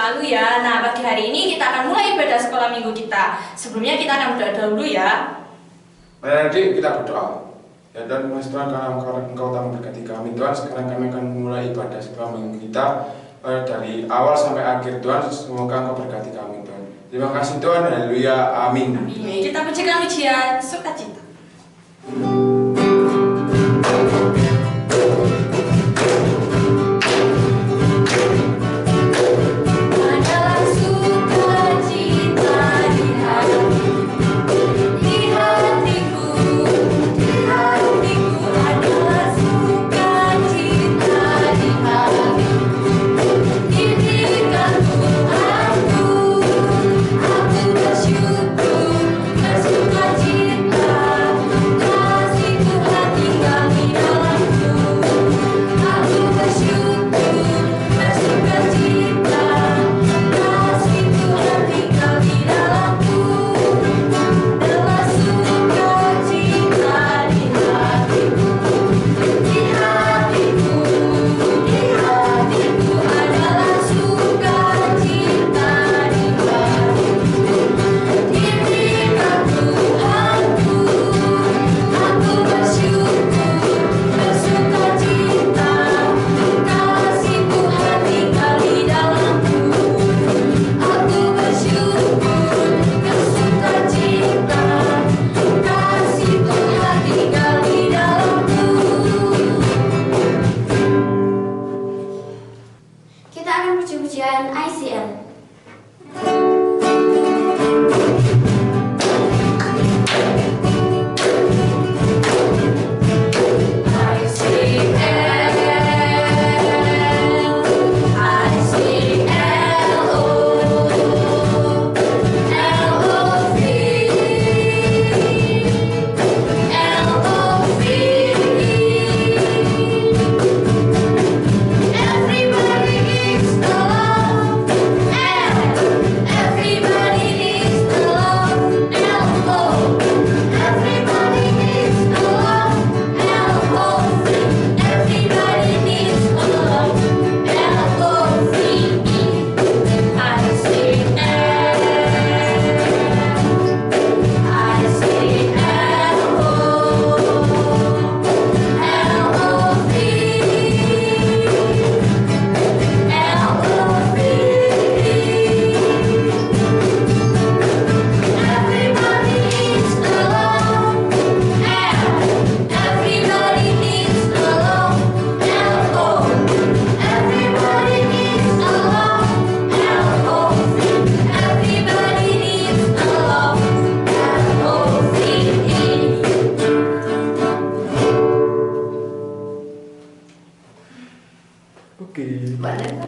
lalu ya. Nah, pagi hari ini kita akan mulai ibadah sekolah minggu kita. Sebelumnya kita akan berdoa dahulu ya. Mari adik kita berdoa. Ya dan Mas Tuhan, karena Engkau telah memberkati kami Tuhan, sekarang kami akan mulai ibadah sekolah minggu kita dari awal sampai akhir Tuhan. Semoga Engkau berkati kami Tuhan. Terima kasih Tuhan, haleluya, amin. Amin. Kita pujikan ujian sukacita. Puji-pujian ICL.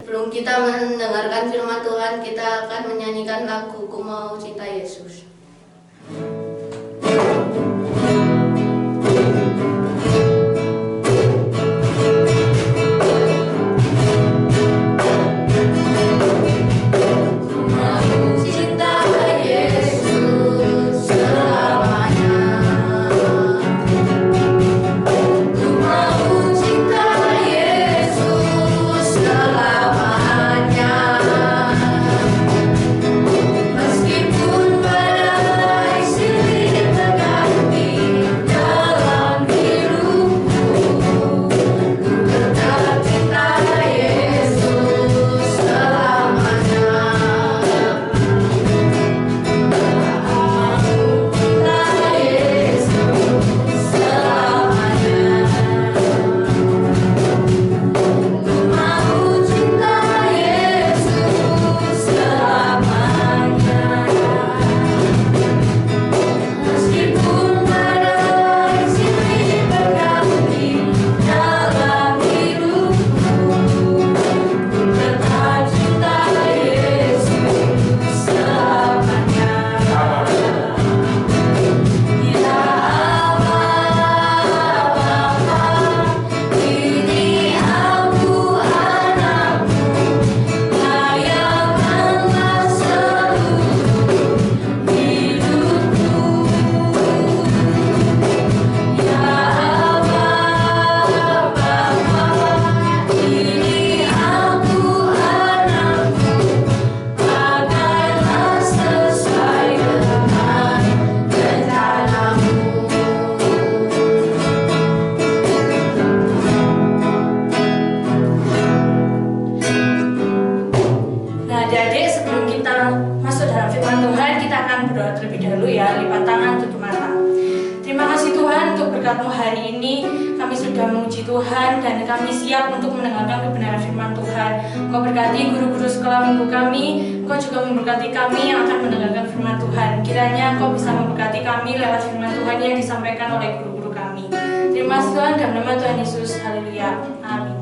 Sebelum kita mendengarkan firman Tuhan, kita akan menyanyikan lagu Ku Mau Cinta Yesus. Meskipun pada Tuhan, kita akan berdoa terlebih dahulu ya, lipat tangan, tutup mata. Terima kasih Tuhan untuk berkat-Mu hari ini. Kami sudah memuji Tuhan dan kami siap untuk mendengarkan kebenaran firman Tuhan. Engkau berkati guru-guru sekolah minggu kami, Engkau juga memberkati kami yang akan mendengarkan firman Tuhan. Kiranya Engkau bisa memberkati kami lewat firman Tuhan yang disampaikan oleh guru-guru kami. Terima kasih Tuhan, dalam nama Tuhan Yesus. Haleluya. Amin.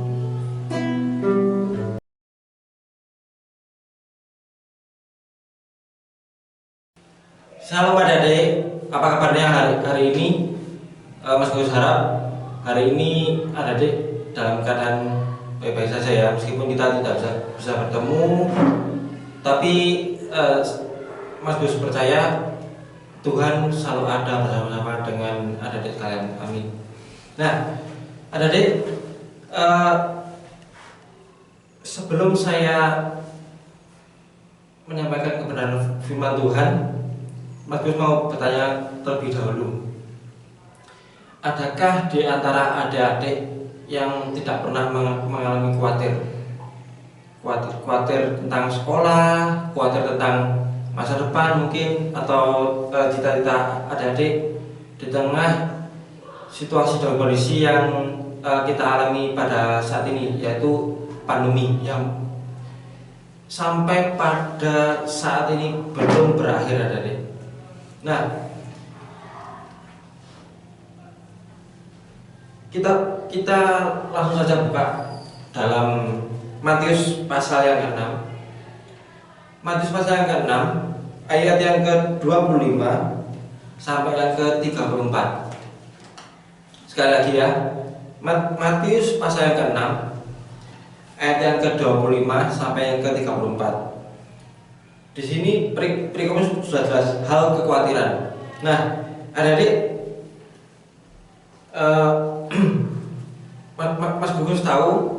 Shalom adik-adik, apa kabarnya hari ini? Mas Gus harap hari ini adik-adik dalam keadaan baik-baik saja ya, meskipun kita tidak bisa bertemu, tapi Mas Gus percaya Tuhan selalu ada bersama-sama dengan adik-adik sekalian. Amin. Nah, adik-adik, sebelum saya menyampaikan kebenaran firman Tuhan, Mas Gus mau bertanya terlebih dahulu. Adakah di antara adik-adik yang tidak pernah mengalami khawatir tentang sekolah, khawatir tentang masa depan mungkin, atau cita-cita adik-adik di tengah situasi dan kondisi yang kita alami pada saat ini, yaitu pandemi yang sampai pada saat ini belum berakhir adik-adik. Nah, kita langsung saja buka dalam Matius pasal yang ke-6. Matius pasal yang ke-6 ayat yang ke-25 sampai yang ke-34. Sekali lagi ya, Matius pasal yang ke-6 ayat yang ke-25 sampai yang ke-34. Di sini perikopnya sudah jelas, hal kekhawatiran. Nah, adik-adik, Mas Gugus tahu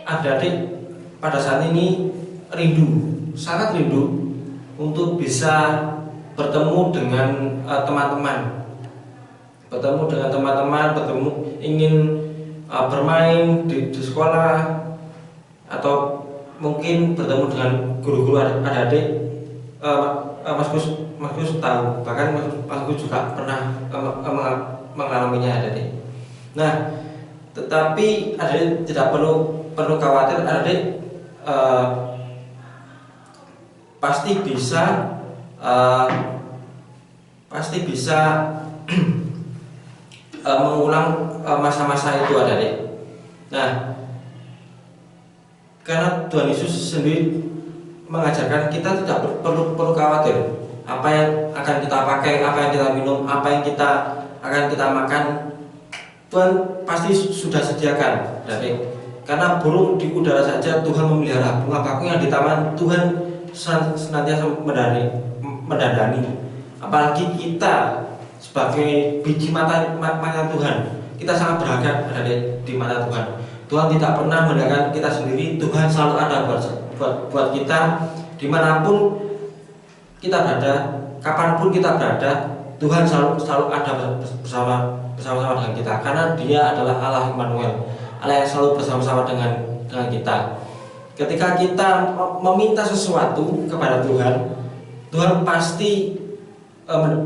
adik-adik pada saat ini sangat rindu untuk bisa bertemu dengan teman-teman, ingin bermain di sekolah, atau mungkin bertemu dengan guru-guru adik-adik. Mas Gus tahu, bahkan Mas Gus juga pernah mengalaminya adik-adik. Nah, tetapi adik tidak perlu khawatir, adik pasti bisa mengulang masa-masa itu adik-adik. Nah, karena Tuhan Yesus sendiri mengajarkan kita tidak perlu khawatir apa yang akan kita pakai, apa yang kita minum, apa yang kita akan kita makan. Tuhan pasti sudah sediakan, adik. Karena burung di udara saja Tuhan memelihara, bunga bakung yang di taman Tuhan senantiasa mendandani. Apalagi kita sebagai biji mata Tuhan, kita sangat berharga adik di mata Tuhan. Tuhan tidak pernah meninggalkan kita sendiri. Tuhan selalu ada buat kita dimanapun kita berada, kapanpun kita berada. Tuhan selalu ada bersama dengan kita, karena Dia adalah Allah Immanuel, Allah yang selalu bersama-sama dengan kita. Ketika kita meminta sesuatu kepada Tuhan, Tuhan pasti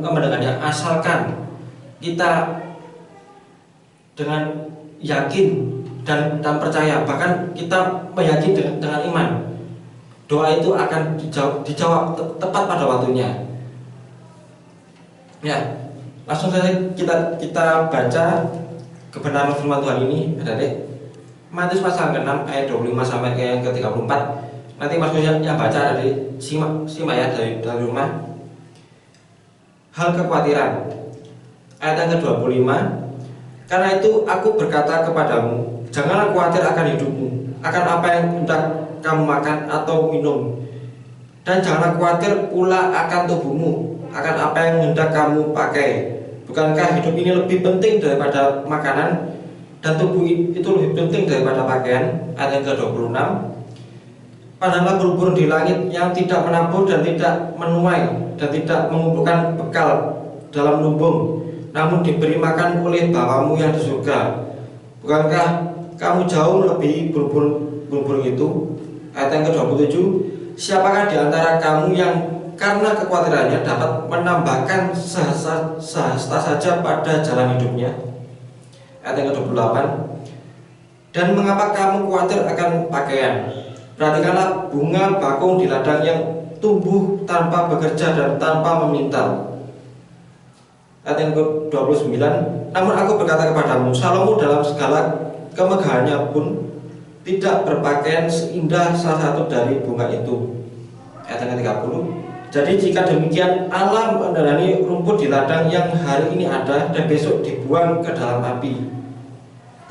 mendengarnya, asalkan kita dengan yakin dan percaya, bahkan kita meyakini dengan iman. Doa itu akan dijawab tepat pada waktunya. Ya, langsung saja kita baca kebenaran firman Tuhan ini, adik. Matius pasal ke-6 ayat 25 sampai ke yang ke-34. Nanti Mas Gus yang baca, dari simak ya dari rumah. Hal kekhawatiran. Ayat yang ke-25. Karena itu aku berkata kepadamu, janganlah khawatir akan hidupmu, akan apa yang hendak kamu makan atau minum, dan janganlah khawatir pula akan tubuhmu, akan apa yang hendak kamu pakai. Bukankah hidup ini lebih penting daripada makanan, dan tubuh itu lebih penting daripada pakaian? Ayat yang ke-26. Pandanglah burung-burung di langit yang tidak menabur dan tidak menuai dan tidak mengumpulkan bekal dalam lumbung, namun diberi makan oleh Bapamu yang di surga. Bukankah kamu jauh lebih burung-burung itu? Ayat yang ke-27. Siapakah di antara kamu yang karena kekhawatirannya dapat menambahkan sehasta saja pada jalan hidupnya. Ayat yang ke-28. Dan mengapa kamu khawatir akan pakaian? Perhatikanlah bunga bakung di ladang yang tumbuh tanpa bekerja dan tanpa memintal. Ayat yang ke-29. Namun aku berkata kepadamu, Salomo dalam segala kemegahannya pun tidak berpakaian seindah salah satu dari bunga itu. Ayat yang ke-30. Jadi jika demikian Allah mendarani rumput di ladang yang hari ini ada dan besok dibuang ke dalam api,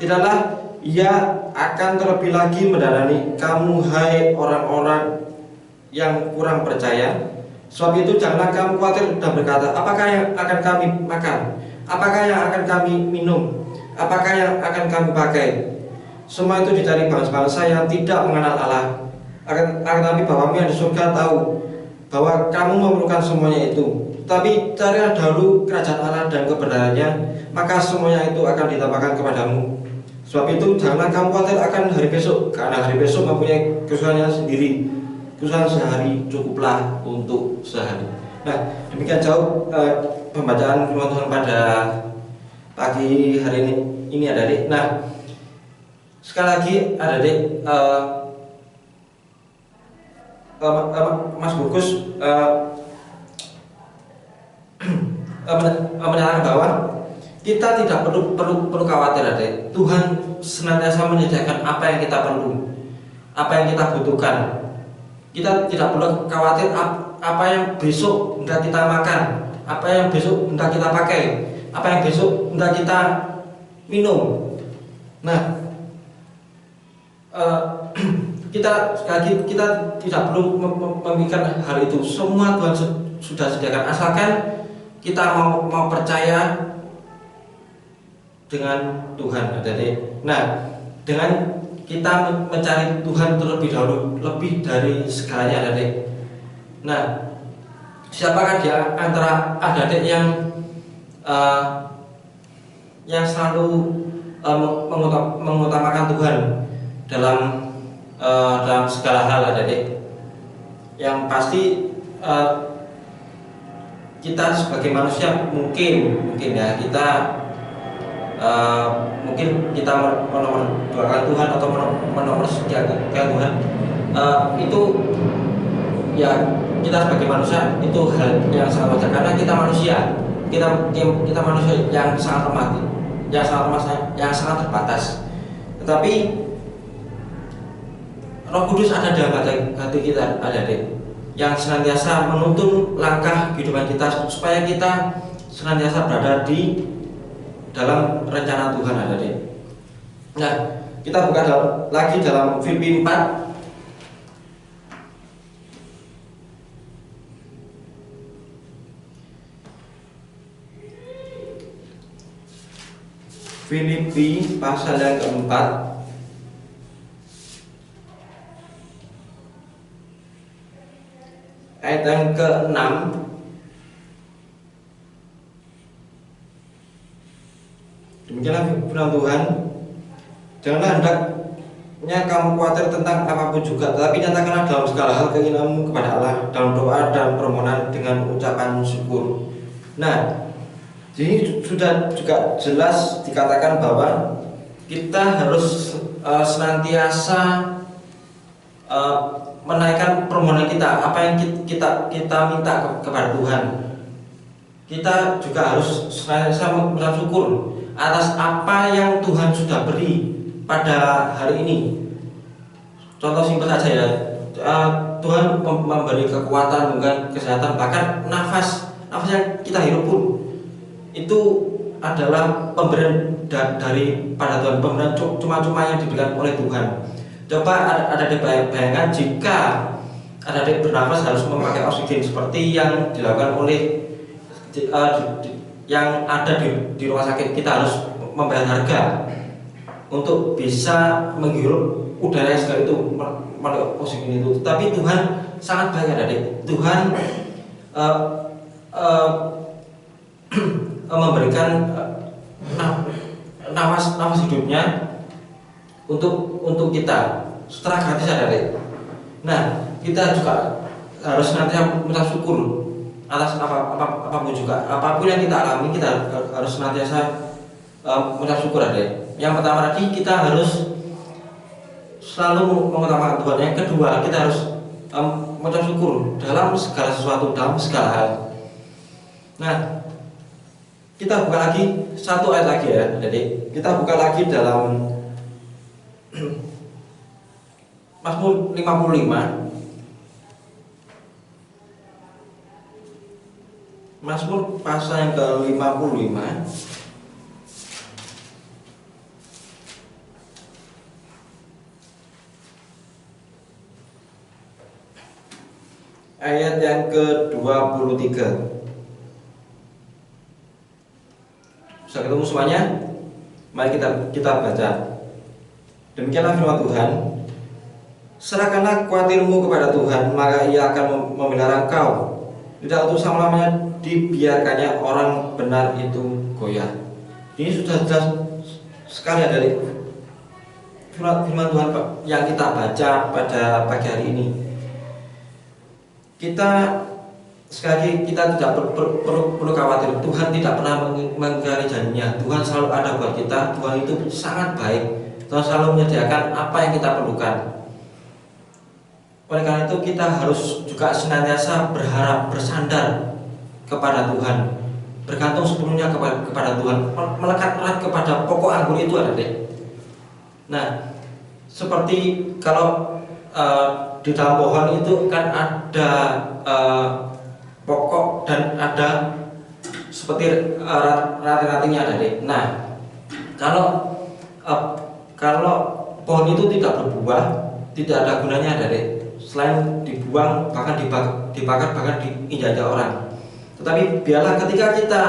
tidaklah Ia akan terlebih lagi mendarani kamu, hai orang-orang yang kurang percaya. Sebab itu janganlah kamu khawatir dan berkata, apakah yang akan kami makan? Apakah yang akan kami minum? Apakah yang akan kami pakai? Semua itu dicari bangsa-bangsa yang tidak mengenal Allah. Akan tapi Bapamu yang di surga tahu bahwa kamu memerlukan semuanya itu. Tapi carilah dahulu kerajaan Allah dan kebenarannya, maka semuanya itu akan ditambahkan kepadamu. Sebab itu janganlah kamu khawatir akan hari besok, karena hari besok mempunyai kesusahannya sendiri. Kesusahan sehari cukuplah untuk sehari. Nah, demikian jauh pembacaan firman Tuhan pada pagi hari ini adik-adik. Nah, sekali lagi adik-adik, Mas Burkus menyatakan bahwa kita tidak perlu khawatir, adik. Tuhan senantiasa menyediakan apa yang kita perlu, apa yang kita butuhkan. Kita tidak perlu khawatir apa yang besok hendak kita makan, apa yang besok hendak kita pakai, apa yang besok hendak kita minum. Nah, kita tidak perlu memikirkan hal itu. Semua Tuhan sudah sediakan, asalkan kita mau percaya dengan Tuhan, adik. Nah, dengan kita mencari Tuhan terlebih dahulu, lebih dari segalanya, adik. Nah, siapakah di antara adik yang selalu mengutamakan Tuhan dalam segala hal, adik? Yang pasti kita sebagai manusia mungkin ya mungkin kita mendoakan Tuhan atau menomorsekiankan Tuhan, itu ya kita sebagai manusia itu hal yang sangat wajar, karena kita manusia, kita manusia yang sangat lemah, yang sangat terbatas. Tetapi Roh Kudus ada dalam hati kita, adik-adik, yang senantiasa menuntun langkah kehidupan kita supaya kita senantiasa berada di dalam rencana Tuhan, adik. Nah, kita buka lagi dalam Filipi 4. Filipi pasal yang keempat, ayat yang ke-6. Demikianlah firman Tuhan, janganlah hendaknya kamu khawatir tentang apapun juga, tetapi nyatakanlah dalam segala hal keinginanmu kepada Allah dalam doa dan permohonan dengan ucapan syukur. Nah, jadi sudah juga jelas dikatakan bahwa kita harus senantiasa menaikkan permohonan kita, apa yang kita minta kepada Tuhan. Kita juga harus senantiasa mengucap syukur atas apa yang Tuhan sudah beri pada hari ini. Contoh simpel saja ya, Tuhan memberi kekuatan, bukan kesehatan, bahkan nafas yang kita hirup pun itu adalah pemberian daripada Tuhan, pemberian cuma-cuma yang diberikan oleh Tuhan. Coba ada bayangkan jika ada bernafas harus memakai oksigen seperti yang dilakukan oleh yang ada di rumah sakit. Kita harus membayar harga untuk bisa menghirup udara yang segar itu, melalui oksigen itu. Tapi Tuhan sangat baik, adik. Tuhan memberikan nafas hidupnya untuk kita secara gratis, adik. Nah, kita juga harus nanti mengucap syukur atas apapun juga, apapun yang kita alami, kita harus senantiasa mengucap syukur adik. Yang pertama tadi kita harus selalu mengutamakan Tuhan. Yang kedua kita harus mengucap syukur dalam segala sesuatu, dalam segala hal. Nah, kita buka lagi satu ayat lagi ya, adik. Kita buka lagi dalam Mazmur 55. Mazmur pasal yang ke-55 ayat yang ke-23. Bisa ketemu semuanya? Mari kita baca. Demikianlah firman Tuhan. Serahkanlah khawatirmu kepada Tuhan, maka Ia akan memelihara engkau. Tidak untuk selama-lamanya dibiarkannya orang benar itu goyah. Ini sudah jelas sekali dari firman Tuhan yang kita baca pada pagi hari ini. Kita sekali lagi kita tidak perlu khawatir. Tuhan tidak pernah mengingkari janjinya. Tuhan selalu ada buat kita. Tuhan itu sangat baik. Tuhan selalu menyediakan apa yang kita perlukan. Oleh karena itu kita harus juga senantiasa berharap, bersandar kepada Tuhan, bergantung sepenuhnya kepada Tuhan, melekat erat kepada pokok anggur itu adik. Nah, seperti kalau di dalam pohon itu kan ada pokok dan ada seperti ranting-rantingnya adik. Nah, kalau pohon itu tidak berbuah, tidak ada gunanya adik. Selain dibuang, bahkan dibakar, bahkan diinjak orang. Tetapi biarlah ketika kita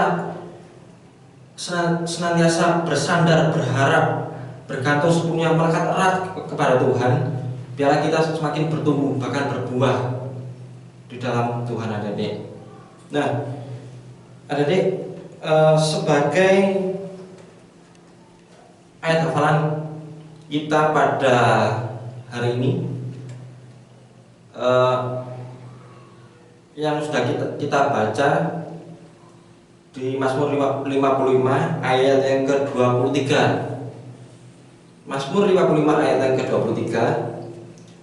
senantiasa bersandar, berharap, bergantung sepenuhnya, melekat erat kepada Tuhan, biarlah kita semakin bertumbuh, bahkan berbuah di dalam Tuhan adik. Nah, adik, sebagai ayat hafalan kita pada hari ini, yang sudah kita baca di Mazmur 55 ayat yang ke-23. Mazmur 55 ayat yang ke-23.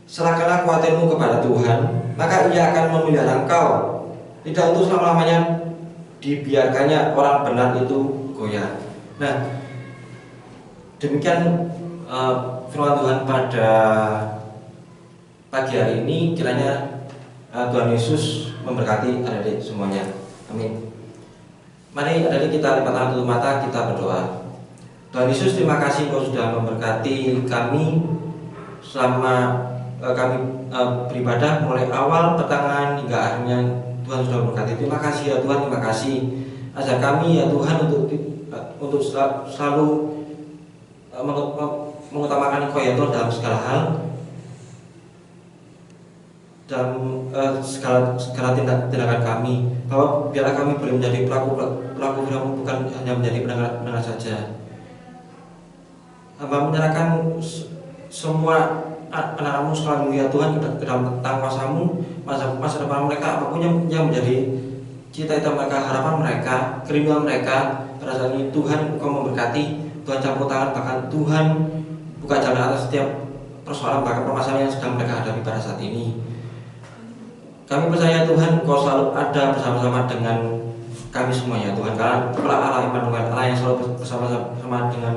Serahkanlah khawatirmu kepada Tuhan, maka Ia akan memelihara engkau. Tidak untuk selama-lamanya dibiarkannya orang benar itu goyah. Nah, demikian firman Tuhan pada pagi hari ini. Kiranya Tuhan Yesus memberkati adik-adik semuanya. Amin. Mari adik-adik kita lipat tangan, tutup mata, kita berdoa. Tuhan Yesus, terima kasih Engkau sudah memberkati kami selama kami beribadah mulai awal pertengahan hingga akhirnya. Tuhan sudah memberkati. Terima kasih ya Tuhan, terima kasih. Ajar kami ya Tuhan untuk selalu mengutamakan Engkau ya Tuhan dalam segala hal, dalam segala tindakan kami, bahwa biarlah kami boleh menjadi pelaku firman, bukan hanya menjadi pendengar saja. Hamba menyerahkan semua anak-anakmu sekarang ya Tuhan ke dalam tangan kuasa-Mu, masa depan mereka, apapun yang menjadi cita-cita mereka, harapan mereka, kerinduan mereka pada saat ini. Tuhan Engkau memberkati, Tuhan campur tangan, bahkan Tuhan buka jalan atas setiap persoalan, bahkan permasalahan yang sedang mereka hadapi pada saat ini. Kami percaya Tuhan Engkau selalu ada bersama-sama dengan kami semuanya Tuhan, karena Engkaulah Allah Immanuel, Allah yang selalu bersama-sama dengan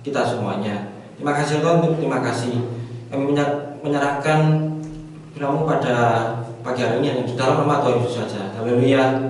kita semuanya. Terima kasih Tuhan, terima kasih. Kami menyerahkan firman-Mu pada pagi hari ini yang di dalam nama Tuhan Yesus saja. Haleluya.